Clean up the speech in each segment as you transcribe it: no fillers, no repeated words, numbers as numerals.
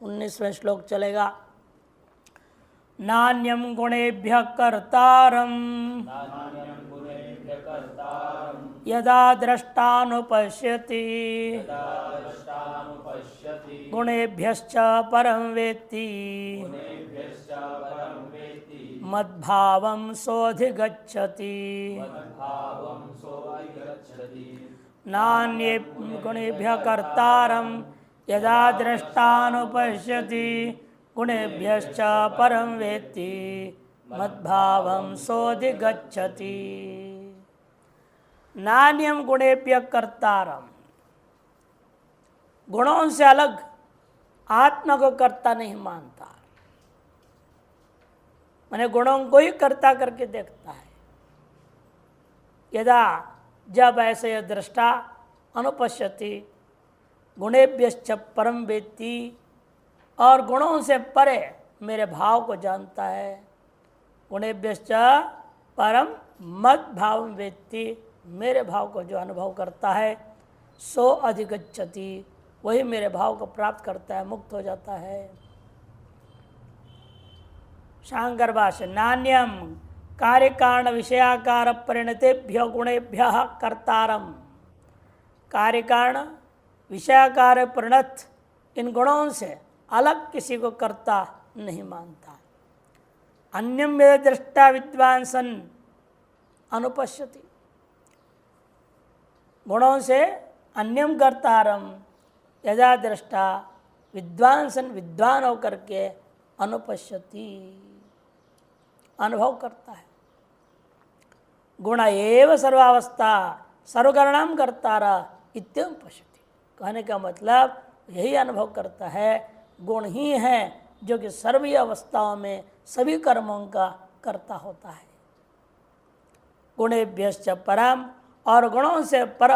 19वें श्लोक चलेगा। नान्यम गुणेभ्यः कर्तारम् यदा द्रष्टानुपश्यति गुणेभ्यश्च परं वेत्ति मद्भावं सोऽधिगच्छति। नान्ये गुणेभ्यः कर्तारं यदा द्रष्टानुपश्यति गुणेभ्यश्च परं वेत्ति मद्भावं सोऽधिगच्छति। नान्यम गुणेभ्यः कर्तारम, गुणों से अलग आत्मा को कर्ता नहीं मानता, माने गुणों को ही कर्ता करके देखता है। यदा जब ऐसे दृष्टा अनुपश्यति गुणेभ्यश्च परम वेत्ति, और गुणों से परे मेरे भाव को जानता है। गुणेभ्यश्च परम मद भाव वेत्ति, मेरे भाव को जो अनुभव करता है सो अधिगच्छति, वही मेरे भाव को प्राप्त करता है, मुक्त हो जाता है। शांकर भाष्य। नान्यम कार्य कारण विषयाकार परिणतेभ्य गुणेभ्य कर्तारम, कार्य कारण विषयाकार परिणत इन गुणों से अलग किसी को कर्ता नहीं मानता। अन्यम यद दृष्टा विद्वान सन अनुपश्यति, गुणों से अन्यम कर्तारम यदा दृष्टा विद्वान सन, विद्वान होकर के अनुपश्यति, अनुभव करता है। गुण एव सर्वावस्था सर्वगणनाम कर्तारा इत्यम पश्यति, कहने का मतलब यही अनुभव करता है, गुण ही है जो कि सर्वी अवस्थाओं में सभी कर्मों का कर्ता होता है। गुणेभ्यश्च परम, और गुणों से पर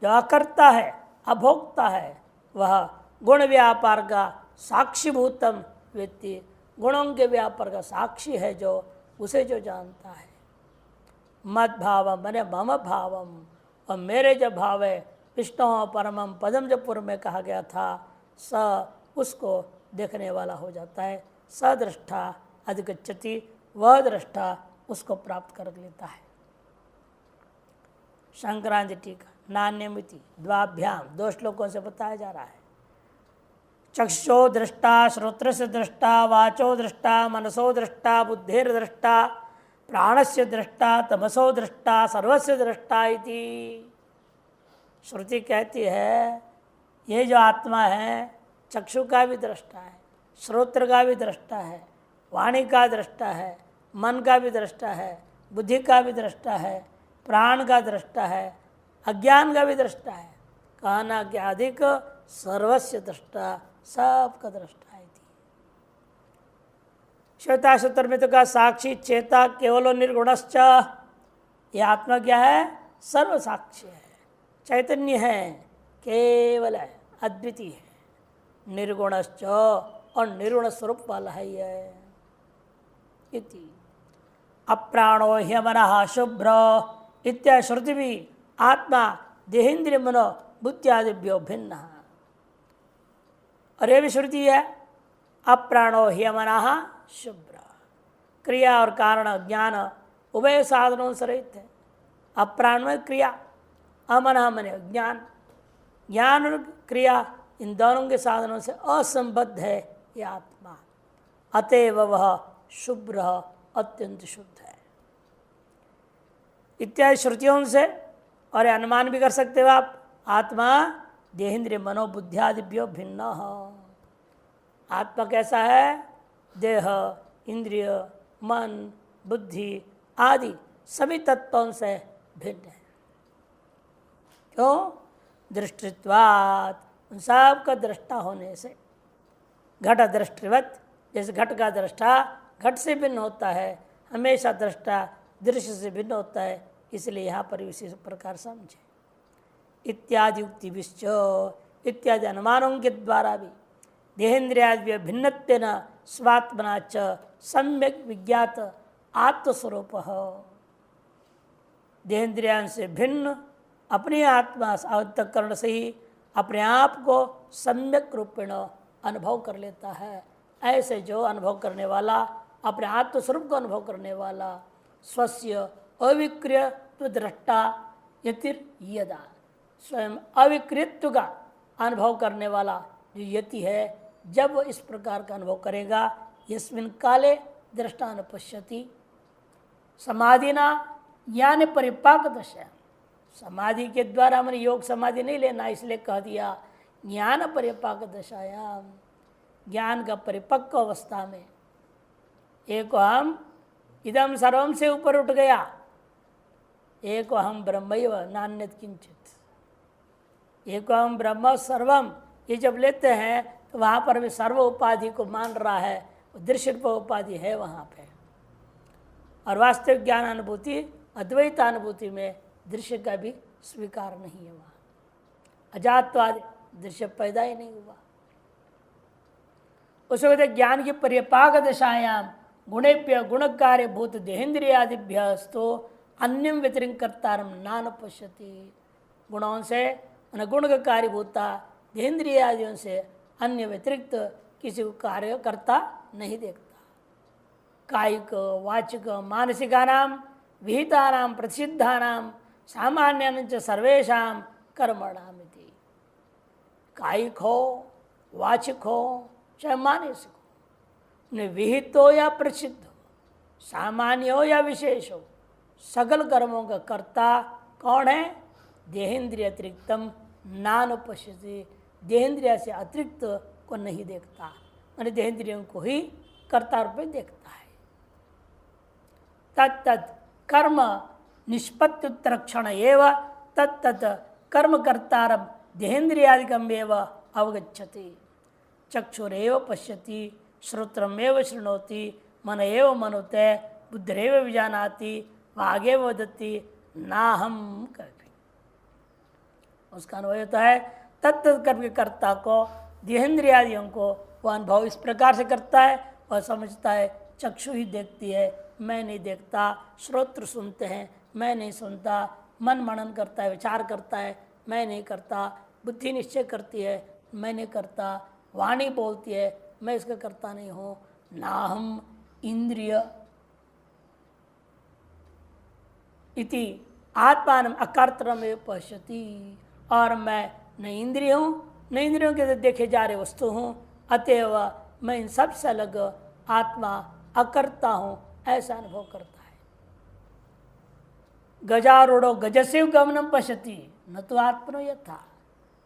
जो अकर्ता है, अभोक्ता है, वह गुण व्यापार का साक्षीभूतम व्यक्ति, गुणों के व्यापार का साक्षी है, जो उसे जो जानता है। मद भावम मैंने मम भावम, और मेरे जो भाव है विष्णु परमम पदम जो पूर्व में कहा गया था, स उसको देखने वाला हो जाता है। सदृष्टा अधिगच्छति, वह दृष्टा उसको प्राप्त कर लेता है। शंकराचार्य टीका। नान्यमिति द्वाभ्याम, दो श्लोकों से बताया जा रहा है। चक्षुषो दृष्टा, श्रोत्र से दृष्टा, वाचो दृष्टा, मनसो दृष्टा, बुद्धिर दृष्टा, प्राणस्य दृष्टा, तमसो दृष्टा, सर्वस्य दृष्टा इति। श्रुति कहती है ये जो आत्मा है चक्षु का भी दृष्टा है, श्रोत्र का भी दृष्टा है, वाणी का दृष्टा है, मन का भी दृष्टा है, बुद्धि का भी दृष्टा है, प्राण का दृष्टा है, अज्ञान का भी दृष्टा है। कहना कि अधिक सर्वस्य दृष्टा, सबका दृष्टा है। श्वेता सूत्र में तो कहा साक्षी चेता केवलो निर्गुणश्च, यह आत्मा क्या है? सर्व साक्षी है, चैतन्य है, केवल है, अद्वितीय है, निर्गुणश्च, और निर्गुण स्वरूप वाला है यह। इति अप्राणो ह्यमनः शुभ्र इत्यादि श्रुति भी आत्मा देहेन्द्रिय मनो बुद्धियादिभ्यो भिन्न। और यह भी श्रुति है अप्राणो ह्यमनः शुभ्र, क्रिया और कारण ज्ञान उभय साधनों से रहित है। अप्राण में क्रिया, अमनः मने ज्ञान, ज्ञान और क्रिया इन दोनों के साधनों से असंबद्ध है यह आत्मा। अतएव वह शुभ्र, अत्यंत शुद्ध है। इत्यादि श्रुतियों से और अनुमान भी कर सकते हो आप, आत्मा देहेन्द्रिय मनोबुद्धियादिभ्यो भिन्न। आत्मा कैसा है? देह, इंद्रिय, मन, बुद्धि आदि सभी तत्वों से भिन्न है। क्यों? दृष्टित्वात्, उन सब का दृष्टा होने से। घट दृष्टिवत, जैसे घट का दृष्टा घट से भिन्न होता है, हमेशा दृष्टा दृश्य से भिन्न होता है, इसलिए यहाँ पर विशेष प्रकार समझे। इत्यादि युक्ति विश्च, इत्यादि अनुमानों के द्वारा भी देहेन्द्रियादि भिन्नत्वेन स्वात्मना च सम्यक विज्ञात आत्मस्वरूप। देहेन्द्रियां से भिन्न अपनी आत्मा अंतःकरण से ही अपने आप को सम्यक रूपेण अनुभव कर लेता है। ऐसे जो अनुभव करने वाला, अपने आत्मस्वरूप को अनुभव करने वाला, स्वस्य अविक्रियत्व दृष्टा यतिर यदा, स्वयं अविक्रियत्व का अनुभव करने वाला जो यति है, जब वो इस प्रकार का अनुभव करेगा, यस्मिन् काले दृष्टा न पश्यति समाधिना ज्ञान परिपाक दशा। समाधि के द्वारा मैंने योग समाधि नहीं लेना, इसलिए कह दिया ज्ञान परिपाक दशायाम, ज्ञान का परिपक्व अवस्था में। एक हम इदम सर्वम से ऊपर उठ गया, एक हम ब्रह्मैव नान्यत किंचित, एक हम ब्रह्म सर्वम, ये जब लेते हैं तो वहाँ पर भी सर्व उपाधि को मान रहा है, दृश्य उपाधि है वहाँ पे। और वास्तविक ज्ञान अनुभूति अद्वैत अनुभूति में दृश्य का भी स्वीकार नहीं है। वहाँ अजातवाद दृश्य पैदा ही नहीं हुआ। उस वक्त ज्ञान की परिपाक दशायाम गुणेभ्य गुणकार्य भूत देहेन्द्रियादिभ्यस्तो अन्यम व्यतिरिक्त कर्तारम नान पश्यति। गुणों से गुण का कार्यभूता देहेन्द्रियादियों से अन्य व्यतिरिक्त किसी को कार्य करता नहीं देखता। कायिक वाचिक मानसिकानाम विहितानाम प्रसिद्धानाम सामान्यान सर्वेषां कर्मणामिति। कायिक हो, वाचिक हो, चाहे मानसिक हो, विहित हो या प्रसिद्ध हो, सामान्य हो या विशेष हो, सकल कर्मों का कर्ता कौन है? देहेन्द्रिय अतिरिक्तम नान पश्यति, देहेन्द्रिय से अतिरिक्त को नहीं देखता, मैंने देहेन्द्रियों को ही कर्ता रूप में देखता है। तत्त कर्म निष्पत्त्युत्तरक्षण एवं तत्त कर्म कर्तारम देहेन्द्रियादिकम एवं अवगच्छति। चक्षुरेव पश्यति, श्रोत्रमेव शृणोति, मन एव मनुते, बुद्धिरेव विजानाति, वागेव वदति, नाहम कभी। उसका अनुभव होता है तत्त कर्म के कर्ता को, देहेन्द्रियादियों को वह अनुभव इस प्रकार से करता है। वह समझता है चक्षु ही देखती है, मैं नहीं देखता, श्रोत्र सुनते हैं, मैं नहीं सुनता, मन मनन करता है, विचार करता है, मैं नहीं करता, बुद्धि निश्चय करती है, मैं नहीं करता, वाणी बोलती है, मैं इसका करता नहीं हूँ। नाहम इंद्रिय इति आत्मान अकर्तृमेव पश्यति, और मैं न इंद्रिय हूँ न इंद्रियों के देखे जा रहे वस्तु हूँ, अतएव मैं इन सब से अलग आत्मा अकर्ता हूँ, ऐसा अनुभव करता है। गजारूढ़ो गजसेव गमनम पश्यति न तो आत्मनो यथा।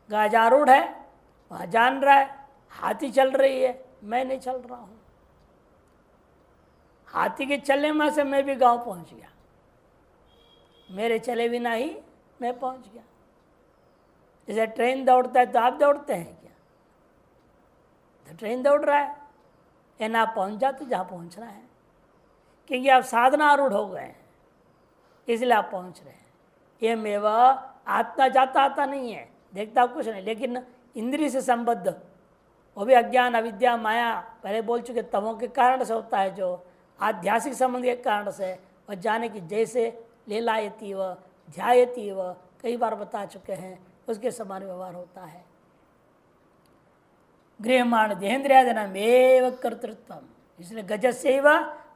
गजारूढ़ है, वह जान रहा है हाथी चल रही है, मैं नहीं चल रहा हूँ। हाथी के चलने में से मैं भी गांव पहुंच गया, मेरे चले बिना ही मैं पहुंच गया। जैसे ट्रेन दौड़ता है तो आप दौड़ते हैं क्या? तो ट्रेन दौड़ रहा है, या ना पहुंच जाते जहाँ पहुंचना है, क्योंकि आप साधना आरूढ़ हो गए हैं, इसलिए आप पहुंच रहे हैं। ये मेवा आत्मा जाता आता नहीं है, देखता कुछ नहीं, लेकिन इंद्रिय से संबद्ध, वो भी अज्ञान अविद्या माया पहले बोल चुके तमों के कारण से होता है, जो आध्यात्मिक संबंध के कारण से वह जाने की जैसे लेलायती व ध्यायती व कई बार बता चुके हैं, उसके समान व्यवहार होता है। गृहमाण देहेन्द्रियादिनाम एव कर्तृत्व, इसलिए गजस्यैव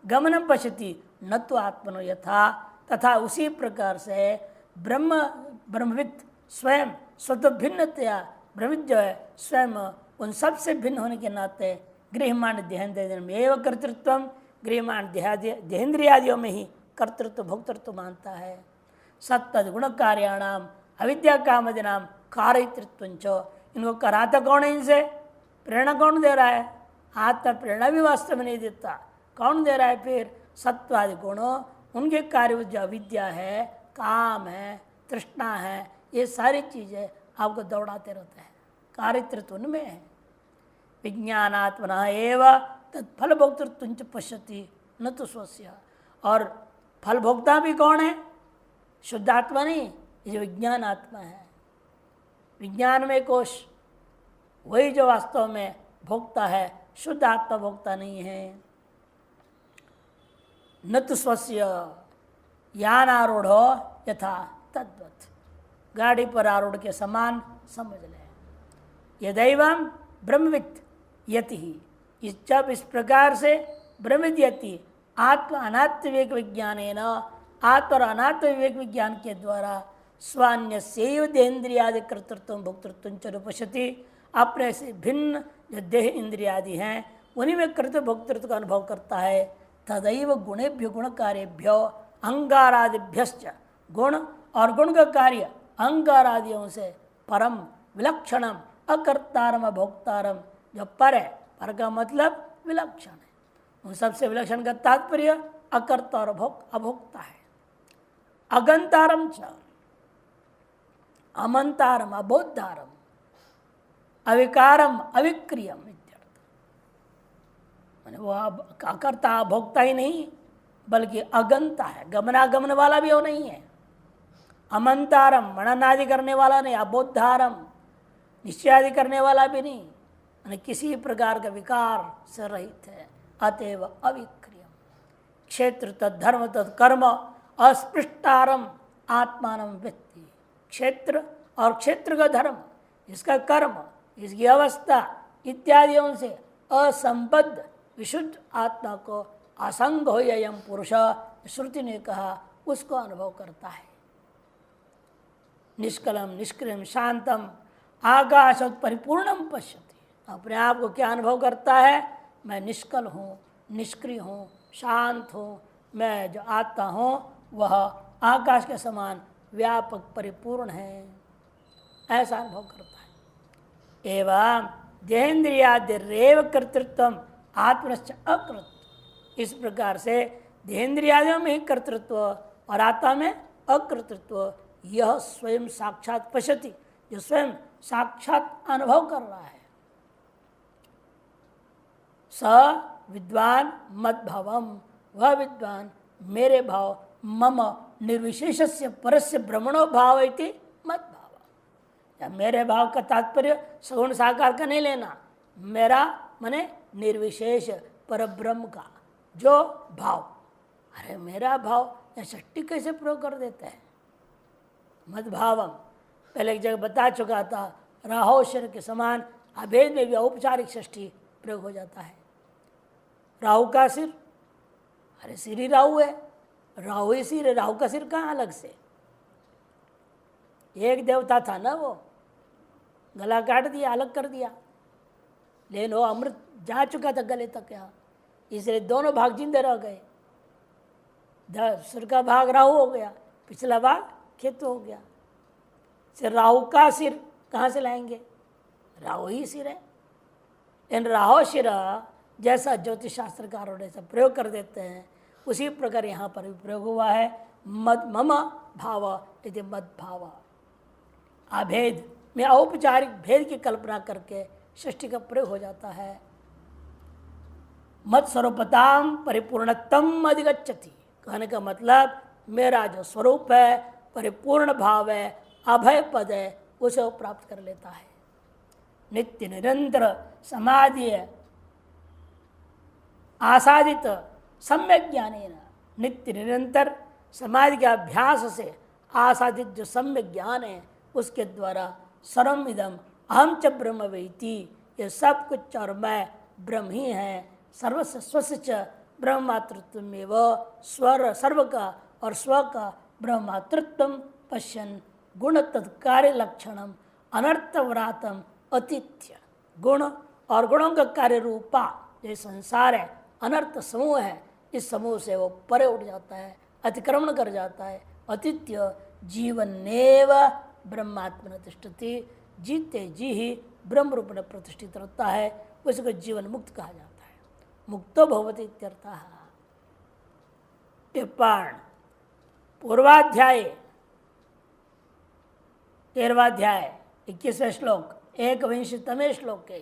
गमनम पश्यति न तो आत्मनो यथा। तथा उसी प्रकार से ब्रह्मविद स्वयं स्वतः भिन्नतया ब्रह्मविद जो है स्वयं उन सब से भिन्न होने के नाते गृहमाण देहेन्द्रियादिनाम एव कर्तृत्व, गृहमाण देहेन्द्रियादियों में ही कर्तृत्व भोक्तृत्व मानता है। सत्तद गुण कार्याणाम अविद्या कामदिनाम कारयितृत्व, इनको कराता कौन है? इनसे प्रेरणा कौन दे रहा है? आत्मा प्रेरणा भी वास्तव में नहीं देता, कौन दे रहा है? फिर सत्वादि गुणों, उनके कार्य जो अविद्या है, काम है, तृष्णा है, ये सारी चीज़ें आपको दौड़ाते रहते हैं, कार्यतृत्व उनमें है। विज्ञानात्मना एव तत्फल भोक्तृत्व पश्यति न तो स्वस्य, और फल भोक्ता भी कौन है? शुद्ध आत्मा नहीं, ये विज्ञान आत्मा है। विज्ञान में कोश वही जो वास्तव में भोक्ता है, शुद्ध आत्मा भोक्ता नहीं है। न तो स्वस्य यान आरूढ़ हो यथा तद्वत, गाड़ी पर आरूढ़ के समान समझ लें। यदैवं ब्रह्मविद यति ही जब इस प्रकार से ब्रह्मद्यति आत्म अनात्म विवेक विज्ञान आत्म और अनात्म विवेक विज्ञान के द्वारा स्वान्य सेव देहेन्द्रियादि कर्तृत्व भोक्तृत्व च रूपशति, अपने से भिन्न जो देह इंद्रियादि हैं उन्हीं में कर्तृत्व भोक्तृत्व का अनुभव करता है। तदैव गुणेभ्यो गुण कार्यभ्यो अंगारादिभ्यश्च, गुण और गुण का कार्य अंगारादियों से परम विलक्षणम अकर्तारम अभोक्तारम, जो पर है, पर का मतलब विलक्षण है, उन सबसे विलक्षण का तात्पर्य अकर्ता और अभोक्ता है। अगंतारम च अमंतारम अबोधारम अविकारम अविक्रियम इत्यर्थ। मैंने वो अकर्ता अभोक्ता ही नहीं बल्कि अगंता है, गमनागमन वाला भी वो नहीं है। अमंतारम मननादि करने वाला नहीं, अबोधारम निश्चयादि करने वाला भी नहीं, मैंने किसी प्रकार का विकार से रहित है। अतएव अविक्रियम क्षेत्र तद्धर्म तत्कर्म अस्पृष्टारम आत्मानम व्यक्ति, क्षेत्र और क्षेत्र का धर्म, इसका कर्म, इसकी अवस्था इत्यादियों से असंबद्ध विशुद्ध आत्मा को असंग हो यम पुरुष, श्रुति ने कहा, उसको अनुभव करता है। निष्कलम निष्क्रियम शांतम आकाश परिपूर्णम पश्यति, अपने आप को क्या अनुभव करता है? मैं निष्कल हूँ, निष्क्रिय हूँ, शांत हूँ, मैं जो आत्मा हूँ वह आकाश के समान व्यापक परिपूर्ण है, ऐसा अनुभव करता है। एवं देहेन्द्रियादिरेव कर्तृत्व आत्मश्च अकृत्व, इस प्रकार से देहेन्द्रियादियों में ही कर्तृत्व और आत्मा में अकृतृत्व, यह स्वयं साक्षात पश्यति, जो स्वयं साक्षात अनुभव कर रहा है। स विद्वान मद्भावम, वह विद्वान मेरे भाव, मम निर्विशेषस्य परस्य ब्रह्मणो भाव इति मद्भाव। या मेरे भाव का तात्पर्य सगुण साकार का नहीं लेना, मेरा माने निर्विशेष परब्रह्म का जो भाव। अरे मेरा भाव, या षष्ठी कैसे प्रयोग कर देते हैं? मद्भावम पहले एक जगह बता चुका था, राहो शर के समान अभेद में भी औपचारिक षष्ठी प्रयोग हो जाता है। राहु का सिर, अरे सिर ही राहु है, राहु ही सिर है, राहु का सिर कहाँ अलग से? एक देवता था ना, वो गला काट दिया, अलग कर दिया, लेकिन वो अमृत जा चुका था गले तक यहाँ, इसलिए दोनों भाग जिंदे रह गए। सिर का भाग राहु हो गया, पिछला भाग केतु हो गया। सिर राहु का सिर कहाँ से लाएंगे? राहु ही सिर है। इन राहु शिर जैसा ज्योतिष शास्त्रकारों ने सब प्रयोग कर देते हैं, उसी प्रकार यहाँ पर भी प्रयोग हुआ है। मद मम भाव यदि मद भाव, अभेद में औपचारिक भेद की कल्पना करके षष्ठी का प्रयोग हो जाता है। मत स्वरूपताम परिपूर्णतम अधिगच्छति, कहने का मतलब मेरा जो स्वरूप है, परिपूर्ण भाव है, अभय पद है, उसे वो प्राप्त कर लेता है। नित्य निरंतर समाधि आसादित सम्यक ज्ञानेन, नित्य निरंतर समाधि के अभ्यास से आसादित जो सम्यक ज्ञान है उसके द्वारा सर्वम इदम अहम च ब्रह्म वेति, ये सब कुछ और मैं ब्रह्म ही है। सर्वस्व स्वस्य च ब्रह्म मातृत्व में वह स्वर सर्व का और स्व का ब्रह्म मातृत्व पश्यन गुण तत्कार्य लक्षणम अनर्थव्रातम अतिथ्य, गुण और गुणों का कार्य रूपा जो संसार है, अनर्थ समूह है, इस समूह से वो परे उठ जाता है, अतिक्रमण कर जाता है। अतिथ्य जीवनेव ब्रह्मात्मन तिष्ठति, जीते जी ही ब्रह्म रूप में प्रतिष्ठित रहता है, उसको जीवन मुक्त कहा जाता है। मुक्तो भवति इत्यर्थः। टिप्पण पूर्वाध्याय 13वाध्याय 21वें श्लोक 1विंशतमे श्लोके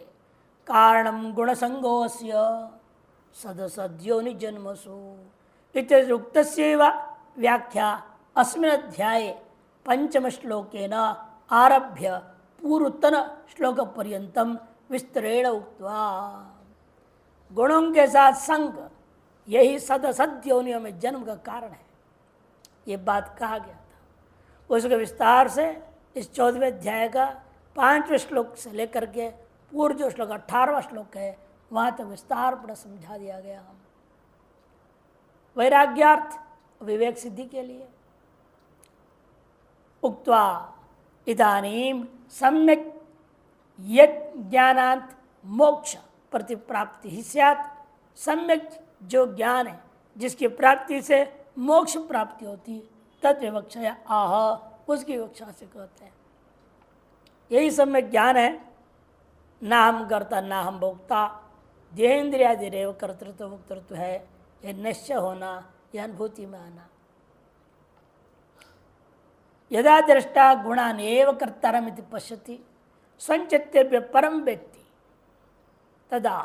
कारणम गुणसंगोस्य सदसद्योनि जन्मसु इत्युक्तस्यैव व्याख्या अस्मिन् अध्याये 5म श्लोकेन आरभ्य पूर्वतन श्लोक पर्यंतम विस्तरेण उक्त्वा। गुणों के साथ संग यही सदसद्योनियों में जन्म का कारण है, ये बात कहा गया था। उसके विस्तार से इस 14वें अध्याय का 5वें श्लोक से लेकर के पूर्व जो श्लोक 18वां श्लोक है वहां तक विस्तार पर समझा दिया गया। वैराग्यार्थ विवेक सिद्धि के लिए उक्त्वा इदानीं सम्यक यत् ज्ञानांत मोक्ष प्रतिप्राप्ति ही स्यात्। सम्यक जो ज्ञान है जिसकी प्राप्ति से मोक्ष प्राप्ति होती है तद विवक्षा आह उसकी विवक्षा से कहते हैं। यही सम्यक ज्ञान है। ना हम कर्ता ना हम भोक्ता, देहेन्द्रियादि रेव कर्तृत्व भोक्तृत्व है। यह निश्चय होना, यह अनुभूति में आना। यदा दृष्टा गुणान एव कर्तारम इति पश्यति स्वचित्तेभ्य परम व्यक्ति तदा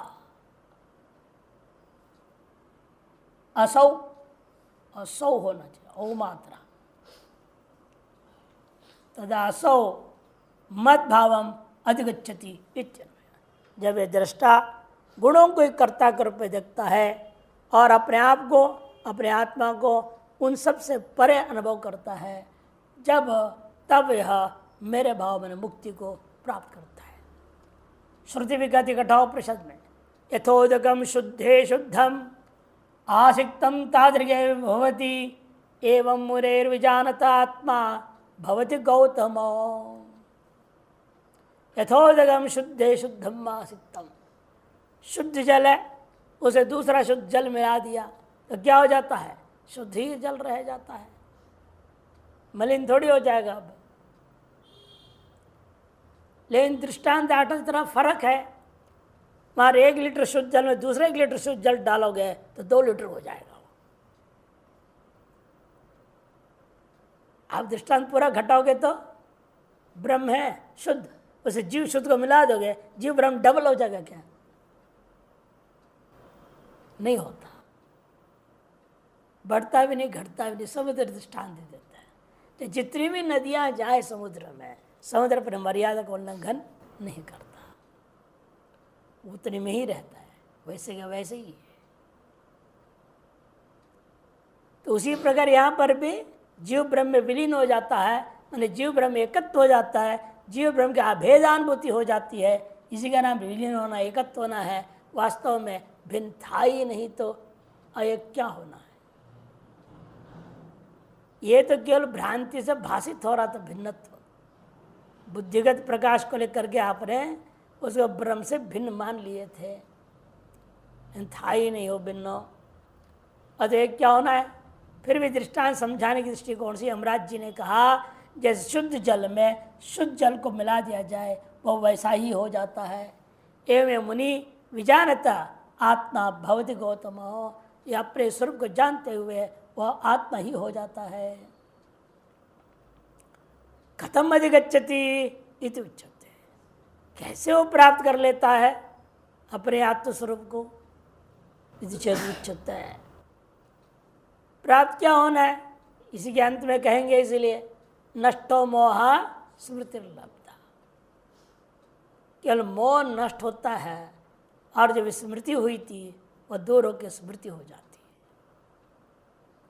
असौ असौ होना चाहिए, औ मात्रा। तदा असौ मद भावम अधिगच्छति। जब ये दृष्टा गुणों को एक कर्ता के रूप में देखता है और अपने आप को, अपने आत्मा को उन सब से परे अनुभव करता है, जब तब यह मेरे भाव में मुक्ति को प्राप्त करता है। श्रुति विगति कठोपनिषद में यथोदकम शुद्धे शुद्धम आसिक्तम तादृगे भवति एवं मुरेर्विजानता आत्मा भवति गौतम। यथोदकम शुद्धे शुद्धम आसिक्तम, शुद्ध जल है उसे दूसरा शुद्ध जल मिला दिया तो क्या हो जाता है? शुद्ध ही जल रह जाता है, मलिन थोड़ी हो जाएगा। अब लेकिन दृष्टांत आठन तरह फर्क है। मार 1 लीटर शुद्ध जल में दूसरे 1 लीटर शुद्ध जल डालोगे तो 2 लीटर हो जाएगा। आप दृष्टांत पूरा घटाओगे तो ब्रह्म है शुद्ध, उसे जीव शुद्ध को मिला दोगे, जीव ब्रह्म डबल हो जाएगा क्या? नहीं होता, बढ़ता भी नहीं घटता भी नहीं। समुद्र दृष्टांत दे देता है। तो जितनी भी नदियां जाए समुद्र में, समुद्र पर मर्यादा का उल्लंघन नहीं करता, उतने में ही रहता है, वैसे का वैसे ही है। तो उसी प्रकार यहाँ पर भी जीव ब्रह्म में विलीन हो जाता है, माने जीव ब्रह्म एकत्व हो जाता है, जीव ब्रह्म की अभेदानुभूति हो जाती है। इसी का नाम विलीन होना, एकत्व होना है। वास्तव में भिन्न था ही नहीं तो अयक क्या होना है? ये तो केवल भ्रांति से भाषित हो रहा था भिन्नत्व। बुद्धिगत प्रकाश को लेकर के आपने उसको ब्रह्म से भिन्न मान लिए थे, था ही नहीं हो भिन्न। अतः क्या होना है? फिर भी दृष्टांत समझाने की दृष्टिकोण से यमराज जी ने कहा जैसे शुद्ध जल में शुद्ध जल को मिला दिया जाए वो वैसा ही हो जाता है। एवं मुनि विजानता आत्मा भवति गौतम, ये अपने स्वरूप को जानते हुए वह आत्मा ही हो जाता है। कथम अधिगच्छति इति उच्यते, कैसे वो प्राप्त कर लेता है अपने आत्मस्वरूप को? इति चेत् उच्यते है। प्राप्त क्या होना है इसी के अंत में कहेंगे, इसलिए नष्टो मोह स्मृतिर्लब्धा। केवल मोह नष्ट होता है और जब स्मृति हुई थी वह दूर होकर स्मृति हो जाती है।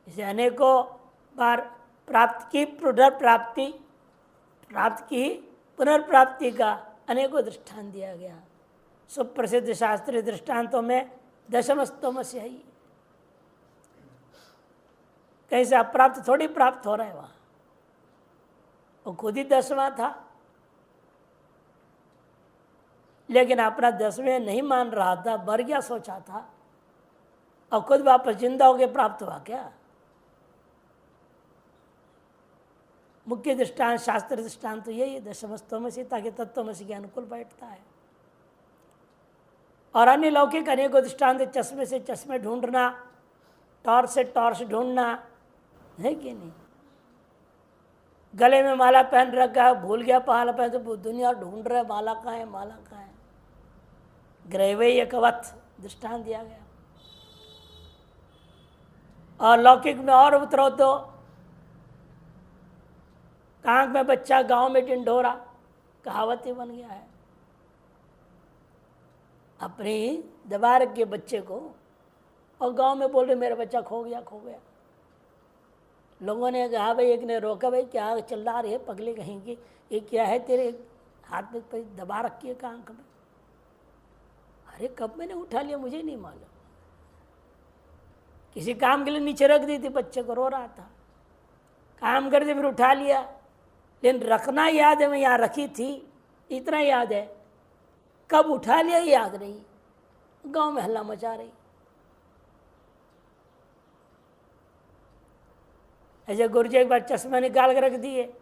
इसे अनेकों बार प्राप्त की पुनर्प्राप्ति का अनेकों दृष्टांत दिया गया। सुप्रसिद्ध शास्त्रीय दृष्टांतों में दशमस्तोम से ही, कहीं से अप्राप्त थोड़ी प्राप्त हो रहा है, वहां वो खुद ही 10वां था, लेकिन अपना 10वें नहीं मान रहा था, मर गया सोचा था, और खुद वापस जिंदा होकर प्राप्त हुआ क्या? मुख्य दृष्टांत शास्त्र दृष्टांत तो यही है, दशमस्तोमसि, ताकि तत्वमसि के अनुकूल बैठता है। और अन्य लौकिक अनेकों दृष्टांत, चश्मे से चश्मे ढूंढना, टॉर्च से टॉर्च ढूंढना है कि नहीं? गले में माला पहन रखा है, भूल गया माला पहन, तो दुनिया ढूंढ रहा है माला कहाँ है, माला कहाँ है। ग्रैवेयकवत दृष्टांत दिया गया। और लौकिक में और उतरो तो कांक में बच्चा गांव में टिंडोरा, कहावत ही बन गया है। अपनी दबा रखिए बच्चे को और गांव में बोल रहे मेरा बच्चा खो गया खो गया। लोगों ने कहा भाई, एक ने रोका, भाई क्या चिल्ला रही है पगले कहीं की, ये क्या है तेरे हाथ में दबा रखी है कांक में? अरे कब मैंने उठा लिया मुझे नहीं मालूम। किसी काम के लिए नीचे रख दी थी, बच्चे को रो रहा था, काम करते फिर उठा लिया, लेकिन रखना याद है मैं यहाँ रखी थी, इतना याद है। कब उठा लिया याद नहीं। गांव में हल्ला मचा रही। ऐसे गुरुजी एक बार चश्मा निकाल के रख दिए,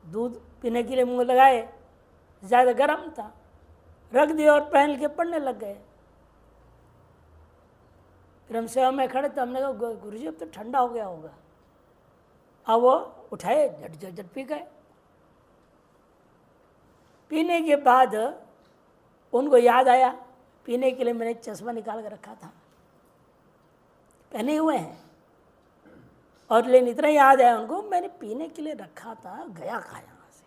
दूध पीने के लिए मुंह लगाए, ज़्यादा गर्म था, रख दिया और पहन के पढ़ने लग गए। फिर हम सेवा में खड़े तो हमने कहा गुरुजी अब तो ठंडा हो गया होगा। अब वो उठाए, झट झट झट पी गए। पीने के बाद उनको याद आया, पीने के लिए मैंने चश्मा निकाल कर रखा था, पहने हुए हैं, और लेकिन इतना याद आया उनको मैंने पीने के लिए रखा था, गया कहाँ यहाँ से।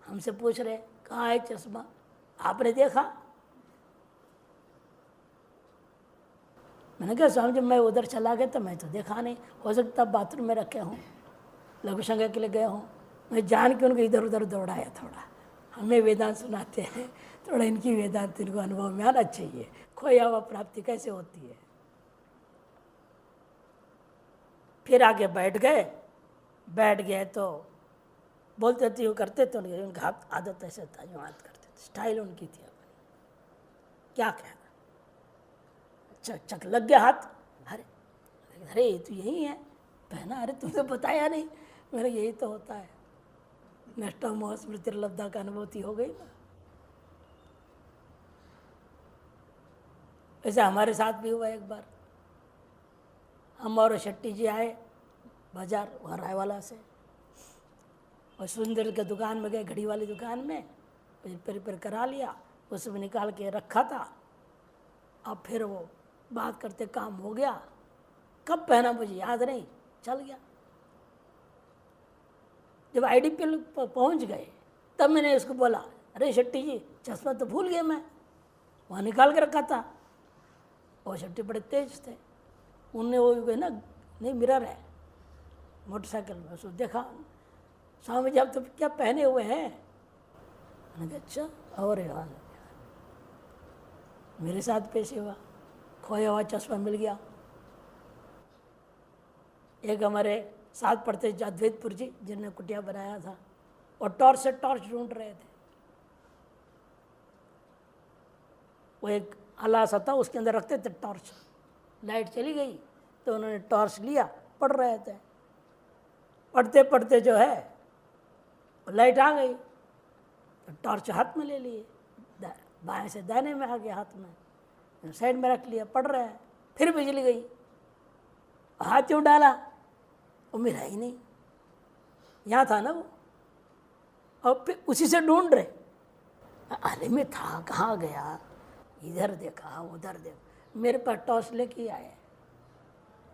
हमसे पूछ रहे कहाँ है चश्मा, आपने देखा? मैंने कहा स्वामी जी मैं उधर चला गया तो मैं तो देखा नहीं, हो सकता बाथरूम में रखे हों, लघु संज्ञा के लिए गए हों। मैं जान के उनको इधर उधर दौड़ाया थोड़ा। हमें वेदांत सुनाते हैं, थोड़ा इनकी वेदांत इनको अनुभव में आना चाहिए, खोया हुआ प्राप्ति कैसे होती है। फिर आगे बैठ गए तो बोलते थे, वो करते थे, उनका आदत ऐसे था, जो बात करते थे, स्टाइल उनकी थी अपनी। क्या कहना, चक लग गया हाथ, अरे ये तो यही है पहना, अरे तुमने बताया नहीं। मेरे यही तो होता है, नष्ट मोह स्मृति लब्धा का अनुभूति हो गई ना। ऐसे हमारे साथ भी हुआ एक बार। हम और शेट्टी जी आए बाजार वहाँ रायवाला से, और सुंदर के दुकान में गए, घड़ी वाली दुकान में, रिपेयर करा लिया, उसमें निकाल के रखा था। अब फिर वो बात करते काम हो गया, कब पहना मुझे याद नहीं, चल गया। जब IDP पहुंच गए तब मैंने उसको बोला, अरे शेट्टी जी चश्मा तो भूल गया मैं, वहाँ निकाल के रखा था। और शेट्टी बड़े तेज थे, उनने वो है ना, नहीं मिरर है मोटरसाइकिल में, उसको देखा, स्वामी जी आप तो क्या पहने हुए हैं। मैंने कहा अच्छा, और मेरे साथ पेश हुआ, खोया हुआ चश्मा मिल गया। एक हमारे साथ पढ़ते अद्वैतपुर जी, जिन्होंने कुटिया बनाया था, और टॉर्च से टॉर्च ढूंढ रहे थे। वो एक आला सा था, उसके अंदर रखते थे टॉर्च, लाइट चली गई तो उन्होंने टॉर्च लिया, पढ़ रहे थे। पढ़ते पढ़ते जो है लाइट आ गई तो टॉर्च हाथ में ले लिए, बाएं से दाहिने में आ गया हाथ में, साइड में रख लिया, पढ़ रहे हैं। फिर बिजली गई, हाथ क्यों डाला, वो मिला ही नहीं, यहाँ था ना वो, और फिर उसी से ढूंढ रहे, आले में था, कहाँ गया, इधर देखा उधर देखा, मेरे पास टॉर्च लेके आए।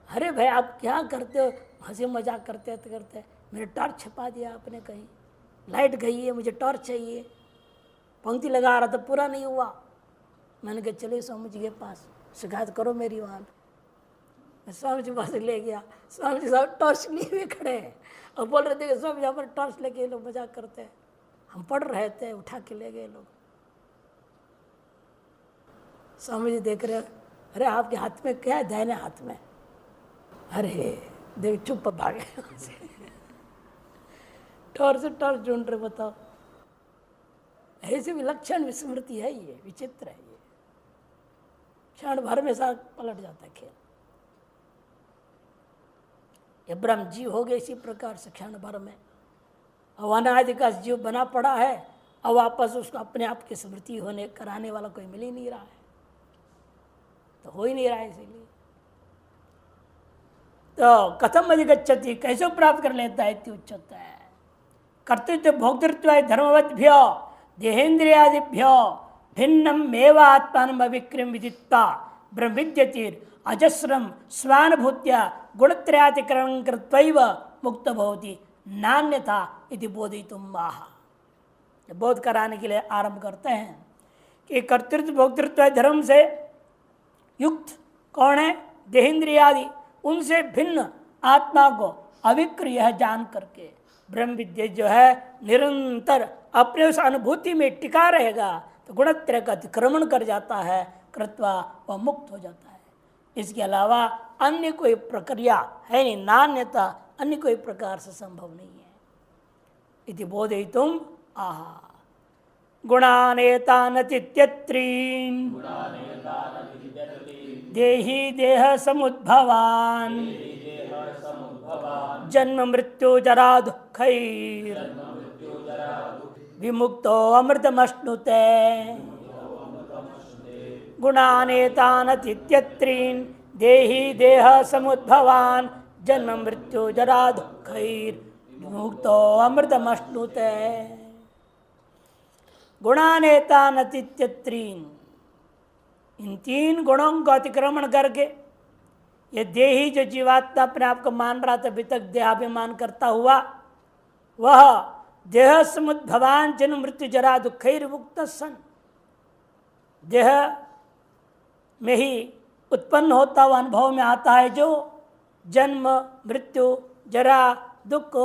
अरे भाई आप क्या करते हो, हंसी मजाक करते करते मेरे टॉर्च छिपा दिया आपने कहीं, लाइट गई है, मुझे टॉर्च चाहिए, पंक्ति लगा रहा था पूरा नहीं हुआ। मैंने कहा चलिए स्वामी जी के पास शिकायत करो मेरी वहाँ पे। स्वामी जी पास ले गया, स्वामी जी साहब टॉर्च लिए हुए खड़े हैं और बोल रहे थे कि स्वामी जी पर टॉर्च लेके लोग मजाक करते हैं। हम पढ़ रहे थे, उठा के ले गए लोग। स्वामी जी देख रहे, अरे आपके हाथ में क्या है, दाहिने हाथ में। अरे देख चुप भागे टॉर्च से टॉर्च ढूंढ रहे, बताओ। ऐसी विलक्षण विस्मृति है, ये विचित्र है, ये क्षण भर में साथ पलट जाता है खेल। ये ब्रह्म जीव हो गए इसी प्रकार से क्षण भर में, अब अनादि का जीव बना पड़ा है, अब वापस उसको अपने आप की स्मृति होने कराने वाला कोई मिल ही नहीं रहा है, तो हो ही नहीं रहा है। इसीलिए तो कथम अधिगच्छति, कैसे प्राप्त कर लेता है, इति उच्यते है। कर्तृत्व भोक्तृत्व धर्मवद्भ्यो देहेन्द्रियादिभ्यो भिन्नम एव आत्मानम अविक्रम विदित्वा ब्रह्मविद्यतिर अजस्रम स्वानुभूत्या गुणत्रयातिक्रमण कृत्वैव मुक्त भवति नान्यथा इति बोधितुम आह। बोध कराने के लिए आरंभ करते हैं कि कर्तृत्व भोक्तृत्व धर्म से युक्त कौन है, देहेन्द्रियादि, उनसे भिन्न आत्मा को अविक्र यह जान करके ब्रह्म विद्या जो है निरंतर अपने उस अनुभूति में टिका रहेगा तो गुणत्रय का अतिक्रमण कर जाता है, कृत्वा वह मुक्त हो जाता है। इसके अलावा अन्य कोई प्रक्रिया है नहीं, नान्यता अन्य कोई प्रकार से संभव नहीं है। इति बोधयितुम आहा गुणानेतानतित्यत्रीन् देहि देह समुद्भवान् जन्म मृत्यु जरा दुःखैर् विमुक्तो अमृतमश्नुते गुणानेतानतित्यत्रीन् देहि देह समुद्भवान् जन्म मृत्यु जरा दुःखैर् विमुक्तो अमृतमश्नुते। गुणानेतानतित्यत्रीन्, इन तीन गुणों को अतिक्रमण करके ये देही जो जीवात्मा अपने आप को मान रहा था, अभी तक देहाभिमान करता हुआ, वह देह समुद्भवान जन्म मृत्यु जरा दुःखैर मुक्त सन, देह में ही उत्पन्न होता हुआ अनुभव में आता है जो जन्म मृत्यु जरा दुख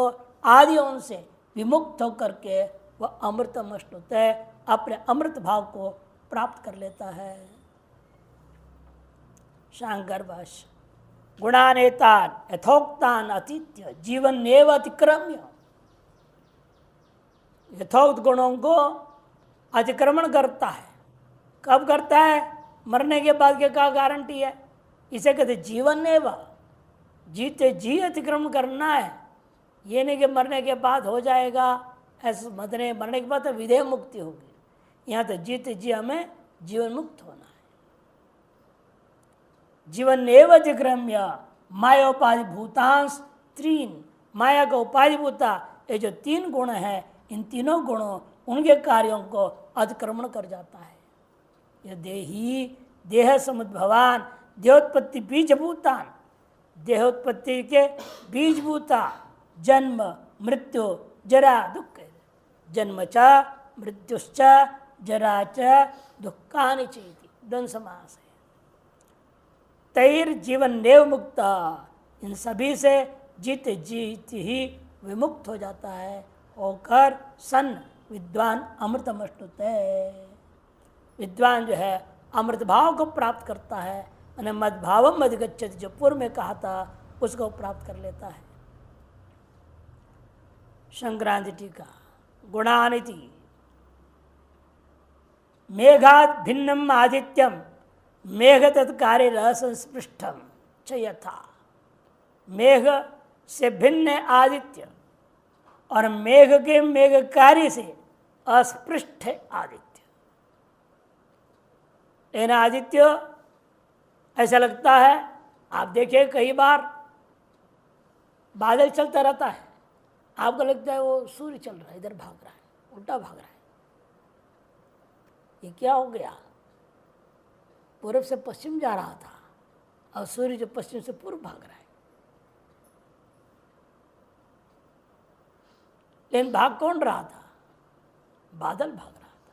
आदियों से विमुक्त होकर के वह अमृतमश्नुत है, अपने अमृत भाव को प्राप्त कर लेता है। शांकर भाष्य गुणानेतान यथोक्तान अतीत्य जीवन नेव अतिक्रम्य, यथोक्त गुणों को अतिक्रमण करता है। कब करता है? मरने के बाद के क्या गारंटी है? इसे कहते जीवन नेव, जीते जी अतिक्रमण करना है। ये नहीं कि मरने के बाद हो जाएगा, ऐसे मरने के बाद तो विधेय मुक्ति होगी। यहाँ तो जीते जी हमें जीवन मुक्त होना है। जीवन एवं अतिक्रम्य मायोपाधि भूतांश त्रीन, माया का उपाधि भूता ये जो तीन गुण है, इन तीनों गुणों उनके कार्यों को अतिक्रमण कर जाता है। यह देही देह समुद्भवान, देहोत्पत्ति बीजभूतान, देहोत्पत्ति के बीजभूता जन्म मृत्यु जरा दुख, जन्म च मृत्युश्च जरा च दुखानि चेति द्वंद्व समास है। तैर जीवन नेव मुक्ता, इन सभी से जीत जीत ही विमुक्त हो जाता है, होकर सन विद्वान अमृतमश्नुत है। विद्वान जो है अमृत भाव को प्राप्त करता है, मैंने मद्भावम अधिगच्छति जो पूर्व में कहा था उसको प्राप्त कर लेता है। संक्रांति टीका गुणानिति मेघात भिन्नम आदित्यम मेघ तत्कार्य असंस्पृष्टम च यथा, मेघ से भिन्न आदित्य और मेघ के मेघ कार्य से अस्पृष्ट है आदित्य। लेकिन आदित्य ऐसा लगता है, आप देखिए कई बार बादल चलता रहता है, आपको लगता है वो सूर्य चल रहा है, इधर भाग रहा है, उल्टा भाग रहा है। ये क्या हो गया? पूर्व से पश्चिम जा रहा था और सूर्य जो पश्चिम से पूर्व भाग रहा है। लेकिन भाग कौन रहा था? बादल भाग रहा था,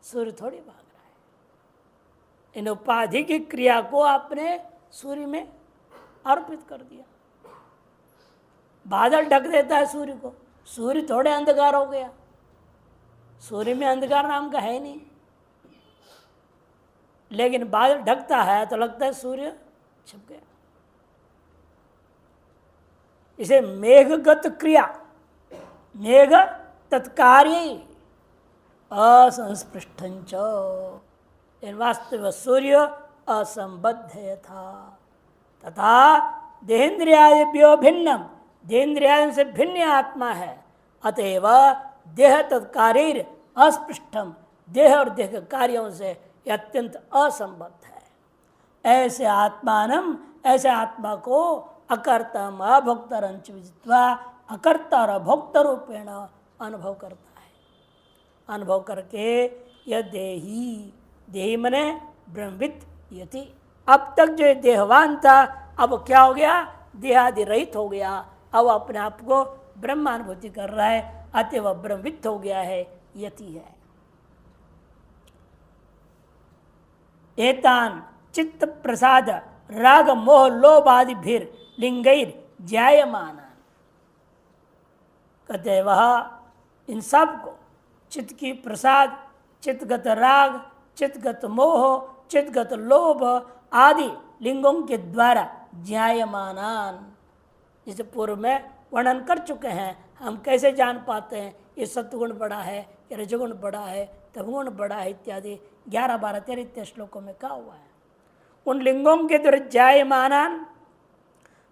सूर्य थोड़ी भाग रहा है। इन उपाधि की क्रिया को आपने सूर्य में अर्पित कर दिया। बादल ढक देता है सूर्य को, सूर्य थोड़े अंधकार हो गया, सूर्य में अंधकार नाम का है नहीं। लेकिन बादल ढकता है तो लगता है सूर्य छिप गया। इसे मेघगत क्रिया, मेघ तत्कार्य असंस्पृष्टंच, वास्तव सूर्य असंबद्ध था। तथा देहेन्द्रियादिभ्यो भिन्नम, देहेन्द्रियादि से भिन्न आत्मा है, अतएव देह तत्कार्य अस्पृष्टम, देह और देह के कार्यों से यह अत्यंत असंबद्ध है। ऐसे आत्मानम, ऐसे आत्मा को अकर्तम अभोक्तरंच विदित्वा, अकर्ता और अभोक्ता रूपेण अनुभव करता है। अनुभव करके यह देही, देही मने ब्रह्मविद यति, अब तक जो देहवान था अब क्या हो गया? देहादि रहित हो गया। अब अपने आप को ब्रह्मानुभूति कर रहा है, अतः वह ब्रह्मविद हो गया है, यति है। एतान चित्त प्रसाद राग मोह लोभ आदि भीर लिंगैर जायमान, कहते हैं वह इन सब को चित्त की प्रसाद, चित्तगत राग, चित्तगत मोह, चित्तगत लोभ आदि लिंगों के द्वारा ज्ञायमानान, जिसे पूर्व में वर्णन कर चुके हैं। हम कैसे जान पाते हैं ये सत्वगुण बड़ा है, ये रजगुण बड़ा है, तमगुण बड़ा है इत्यादि 11, 12, 13 इत्यादि श्लोकों में कहा हुआ है। उन लिंगों के द्वारा ज्ञायमानान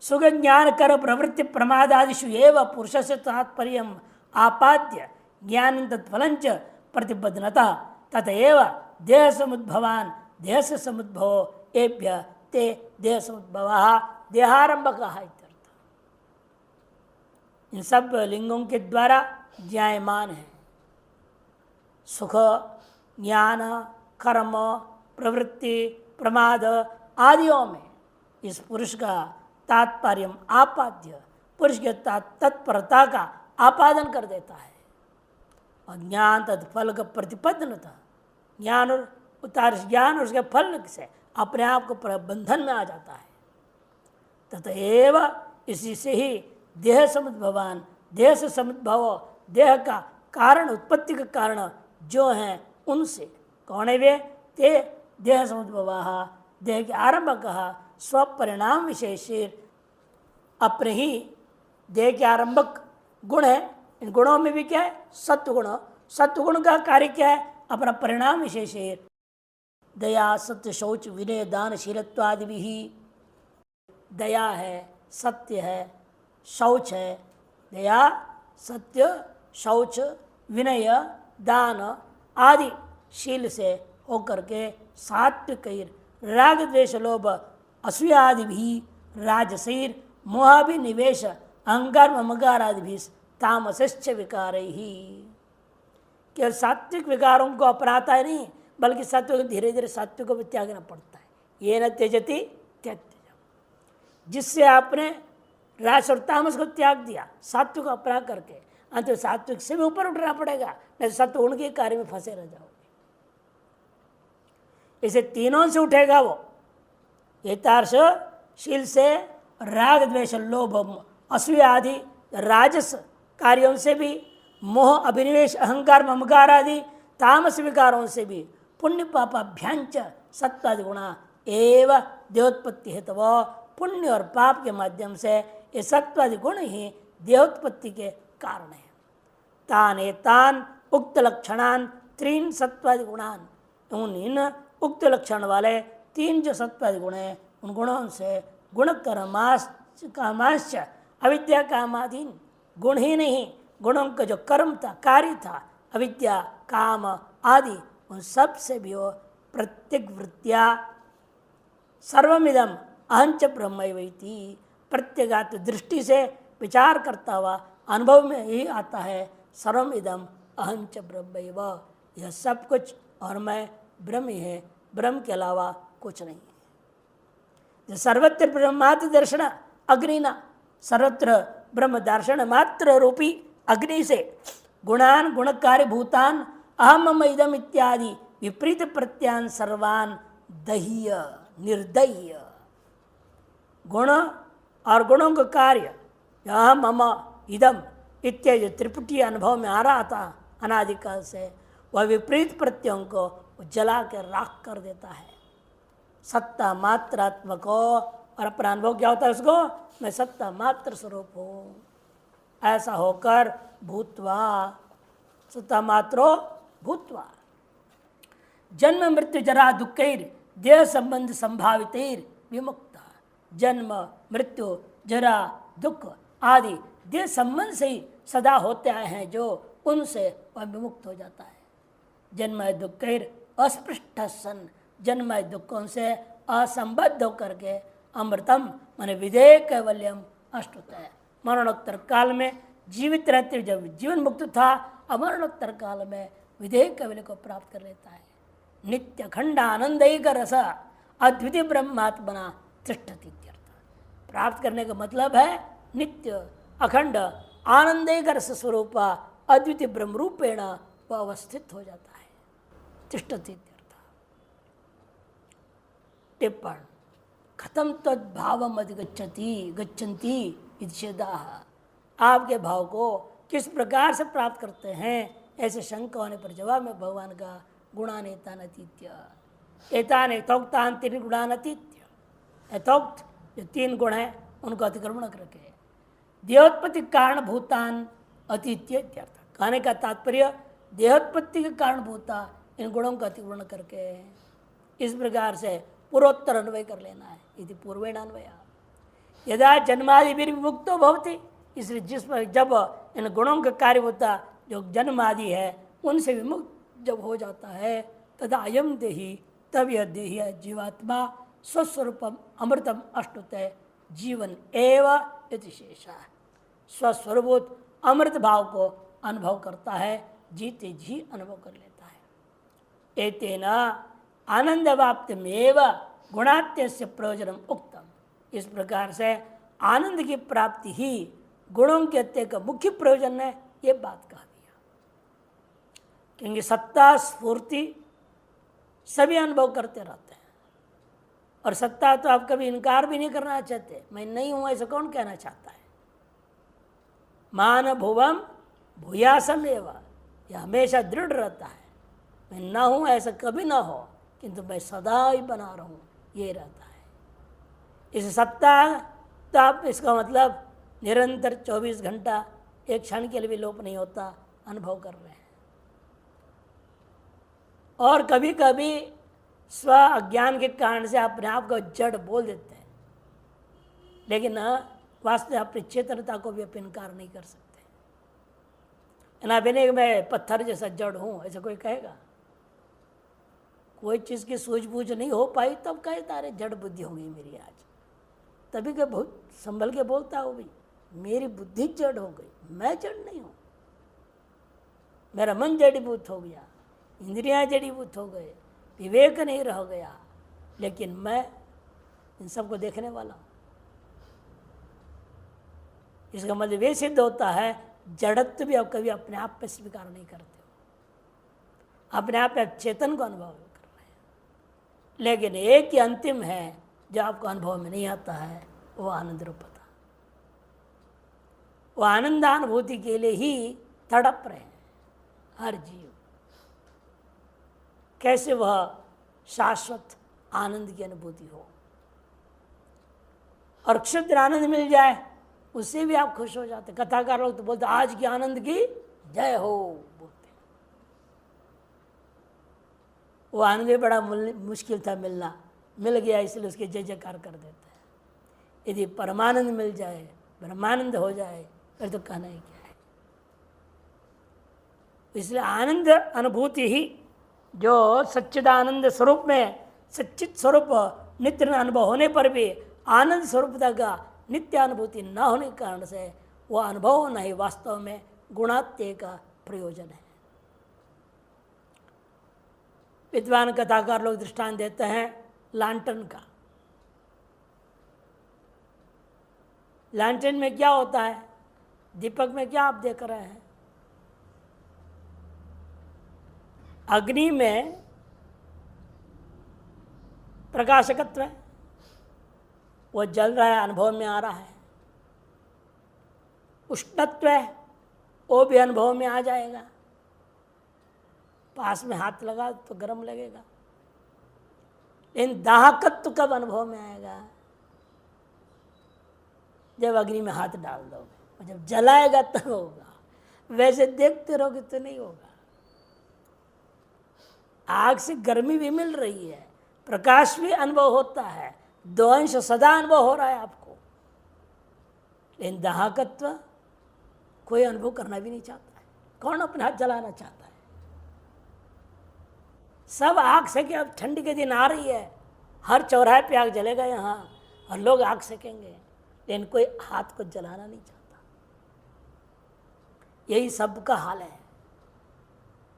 सुख ज्ञान कर प्रवृत्ति प्रमादादिषु एव पुरुष से तात्पर्य आपाद्य ज्ञान तत्फलंच प्रतिबद्धनता ततएव देह समुद्भवान देह से समुद्भव एभ्य ते देह समुद्भव देहारंभ कहा। इन सब लिंगों के द्वारा ज्ञायमान है सुख ज्ञान कर्म प्रवृत्ति प्रमाद आदियों में इस पुरुष का तात्पर्य आपाद्य, पुरुष के तत्परता का आपादन कर देता है। और ज्ञान तत्फल का प्रतिपद्यता, ज्ञान और ज्ञान और उसके फल से अपने आप को प्रबंधन में आ जाता है। ततएव इसी से ही देह समुद्भवान, देह से समुद्भव, देह का कारण उत्पत्ति का कारण जो हैं उनसे कौन है वे? ते देह समुद्भवा, देह के आरंभ कहा स्वपरिणाम विशेषित, अपने ही देह के आरंभक गुण है। इन गुणों में भी क्या है? सत्वगुण। सत्वगुण का कार्य क्या है? अपना परिणाम विशेषित दया सत्य शौच विनय दान शीलत्वादि भी। दया है, सत्य है, शौच है। दया सत्य शौच विनय दान आदि शील से होकर के सात्विक राग द्वेष लोभ असूयादि भी राजसीर मोहाभिनिवेश अहंकार ममकार आदि भी तामसश्च विकार ही। केवल सात्विक विकारों को अपनाता है नहीं, बल्कि सात्विक धीरे धीरे सात्विक को भी त्यागना पड़ता है। ये न त्यजति त्यज, जिससे आपने राज और तामस को त्याग दिया सात्विक को अपना करके, अंत सात्विक से भी ऊपर उठना पड़ेगा, नहीं सत्व उनके कार्य में फंसे रह जाओगे। इसे तीनों से उठेगा वो, यथार्थ शील से, राग द्वेष लोभ असूया आदि राजस कार्यों से भी, मोह अभिनिवेश अहंकार ममकार आदि तामस विकारों से भी, पुण्य पापाभ्यांच सत्वादि गुणा एव देहोत्पत्ति हेतु, पुण्य और पाप के माध्यम से ये सत्वादि गुण ही देहोत्पत्ति के कारण है। तान एतान उक्त लक्षणान त्रीन सत्वादि गुणान, उन इन उक्त लक्षण वाले तीन जो सत्वादि गुण हैं उन गुणों से गुण कामाश्च अविद्या कामादीन, गुण ही नहीं गुणों का जो कर्म था कार्य था अविद्या काम आदि उन सब से भी वो प्रत्येक वृत्तिया सर्वमिदम अहंच ब्रह्मैवैति, प्रत्येगात्म दृष्टि से विचार करता हुआ अनुभव में ही आता है सर्वमिदम अहंच ब्रह्मैव, यह सब कुछ और मैं ब्रह्म ही है, ब्रह्म के अलावा कुछ नहीं है। सर्वत्र ब्रह्मात्म दर्शन अग्निना, सर्वत्र ब्रह्म दर्शन मात्र रूपी अग्नि से गुणान गुणकारी भूतान अहम मम इदम इत्यादि विपरीत प्रत्यान सर्वान दह्य निर्दह्य, गुण और गुणों का कार्य अहम मम इदम इत्यादि त्रिपुटी अनुभव में आ रहा था अनादिकाल से, वह विपरीत प्रत्ययों को जला के राख कर देता है। सत्ता मात्रात्मक हो और अपना अनुभव क्या होता है उसको, मैं सत्ता मात्र स्वरूप हूँ, ऐसा होकर भूतवा सत्ता मात्रो भूतवा जन्म मृत्यु जरा दुखैर देह संबंध संभावित विमुक्ता, जन्म मृत्यु जरा दुख आदि देह संबंध से ही सदा होते आए हैं जो, उनसे वह विमुक्त हो जाता है। जन्म दुखैर अस्पृष्ट सन, जन्म दुखों से असंबद्ध होकर के अमृतम माने विधेय कैवल्यम अष्ट होता है। मरणोत्तर काल में जीवित रहते जब जीवन मुक्त था, अमरणोत्तर काल में विधेय कैवल्य को प्राप्त कर लेता है। नित्य खंड आनंद रस अद्वितीय ब्रह्मात्मना तिष्ठति, प्राप्त करने का मतलब है नित्य अखंड आनंद रस स्वरूप अद्वितीय ब्रह्म रूपेण वह अवस्थित हो जाता है, तिष्ठति। टिप्पण खत्म तद्भाव अधिगच्छति गच्छन्ति इच्छेदा, आपके भाव को किस प्रकार से प्राप्त करते हैं, ऐसे शंका होने पर जवाब में भगवान का गुणानेतान अतीत्य, एतान यथोक्तान तीन गुणान अतीत्य, यथोक्त जो तीन गुण हैं उनको अतिक्रमण करके देहोत्पत्ति कारण भूतान अतीत्य इत्यर्थ। कहने का तात्पर्य देहोत्पत्ति के कारण भूता इन गुणों का अतिक्रमण करके इस प्रकार से पूर्वोत्तर अन्वय कर लेना है। यदि पूर्वेण अन्वय यदा जन्मादि विमुक्तो भवति, इसलिए जिस पर जब इन गुणों का कार्य होता जो जन्म आदि है उनसे विमुक्त जब हो जाता है, तदा अयम देही, तब यह देही है जीवात्मा स्वस्वरूपम अमृतम अष्टुतय जीवन एव इति शेषा, स्वस्वरूप अमृत भाव को अनुभव करता है, जीते जी अनुभव कर लेता है। एतेना आनंद वाप्तिमेव गुणात्यस्य प्रयोजनम उक्तम, इस प्रकार से आनंद की प्राप्ति ही गुणों के अत्य का मुख्य प्रयोजन है, ये बात कह दिया। क्योंकि सत्ता स्फूर्ति सभी अनुभव करते रहते हैं, और सत्ता तो आप कभी इनकार भी नहीं करना चाहते, मैं नहीं हूं ऐसा कौन कहना चाहता है। मान भुवम भूयासम एवं, यह हमेशा दृढ़ रहता है, मैं ना हूं ऐसा कभी ना हो, किंतु मैं सदा ही बना रहूं, ये रहता है। इस सत्ता तो आप इसका मतलब निरंतर 24 घंटा एक क्षण के लिए भी लोप नहीं होता, अनुभव कर रहे हैं। और कभी कभी स्व अज्ञान के कारण से अपने आप को जड़ बोल देते हैं, लेकिन वास्तव में अपनी चेतनता को भी आप इनकार नहीं कर सकते। ना बिना मैं पत्थर जैसा जड़ हूं ऐसा कोई कहेगा? कोई चीज़ की सूझबूझ नहीं हो पाई तब कहे तारे जड़ बुद्धि हो गई मेरी आज, तभी के बहुत संभल के बोलता हो भाई मेरी बुद्धि जड़ हो गई, मैं जड़ नहीं हूं, मेरा मन जड़ीभूत हो गया, इंद्रियां जड़ीभूत हो गए, विवेक नहीं रह गया, लेकिन मैं इन सबको देखने वाला हूं। इसका मतलब ये सिद्ध होता है जड़त्व भी आप कभी अपने आप पे स्वीकार नहीं करते हो, अपने आप पे चेतन को अनुभव कर रहे हैं। लेकिन एक ही अंतिम है जो आपको अनुभव में नहीं आता है, वो आनंद रूपता। वो आनंदानुभूति के लिए ही तड़प रहे हैं हर जीव। कैसे वह शाश्वत आनंद की अनुभूति हो और क्षुद्र आनंद मिल जाए उससे भी आप खुश हो जाते। कथाकार लोग तो बोलते आज की आनंद की जय हो बोलते। वो आनंद भी बड़ा मुश्किल था मिलना, मिल गया इसलिए उसके जय जयकार कर देते हैं। यदि परमानंद मिल जाए, ब्रह्मानंद हो जाए, फिर तो कहना ही क्या है। इसलिए आनंद अनुभूति ही जो सच्चिदानंद स्वरूप में सच्चित स्वरूप नित्य अनुभव होने पर भी आनंद स्वरूपता का नित्य अनुभूति न होने के कारण से वह अनुभव नहीं, वास्तव में गुणात्य का प्रयोजन है। विद्वान कथाकार लोग दृष्टांत देते हैं लांटन का। लांटन में क्या होता है, दीपक में क्या आप देख रहे हैं? अग्नि में प्रकाशकत्व है, वो जल रहा है, अनुभव में आ रहा है। उष्णत्व है, वो भी अनुभव में आ जाएगा। पास में हाथ लगा तो गर्म लगेगा। लेकिन दाहकत्व कब अनुभव में आएगा? जब अग्नि में हाथ डाल दोगे, जब जलाएगा तब होगा। वैसे देखते रहोगे तो नहीं होगा। आग से गर्मी भी मिल रही है, प्रकाश भी अनुभव होता है, दो अंश सदा अनुभव हो रहा है आपको। लेकिन दाहकत्व कोई अनुभव करना भी नहीं चाहता है। कौन अपना हाथ जलाना चाहता है? सब आग सेके। अब ठंडी के दिन आ रही है, हर चौराहे पे आग जलेगा यहाँ और लोग आग सेकेंगे, लेकिन कोई हाथ को जलाना नहीं चाहता। यही सबका हाल है।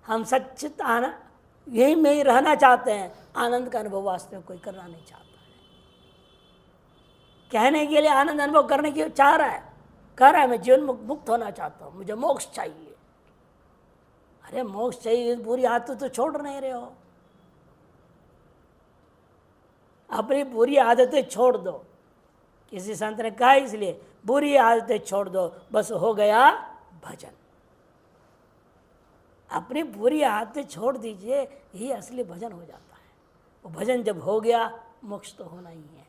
हम सच्चित आनंद यही में ही रहना चाहते हैं, आनंद का अनुभव वास्तव में कोई करना नहीं चाहता है। कहने के लिए आनंद अनुभव करने की चाह रहा है, कह रहा है मैं जीवन मुक्त होना चाहता हूं, मुझे मोक्ष चाहिए। अरे मोक्ष चाहिए, बुरी आदत तो छोड़ नहीं रहे हो। अपनी बुरी आदतें छोड़ दो। किसी संत ने कहा इसलिए बुरी आदतें छोड़ दो, बस हो गया भजन। अपनी पूरी आदतें छोड़ दीजिए, यही असली भजन हो जाता है। वो भजन जब हो गया मोक्ष तो होना ही है।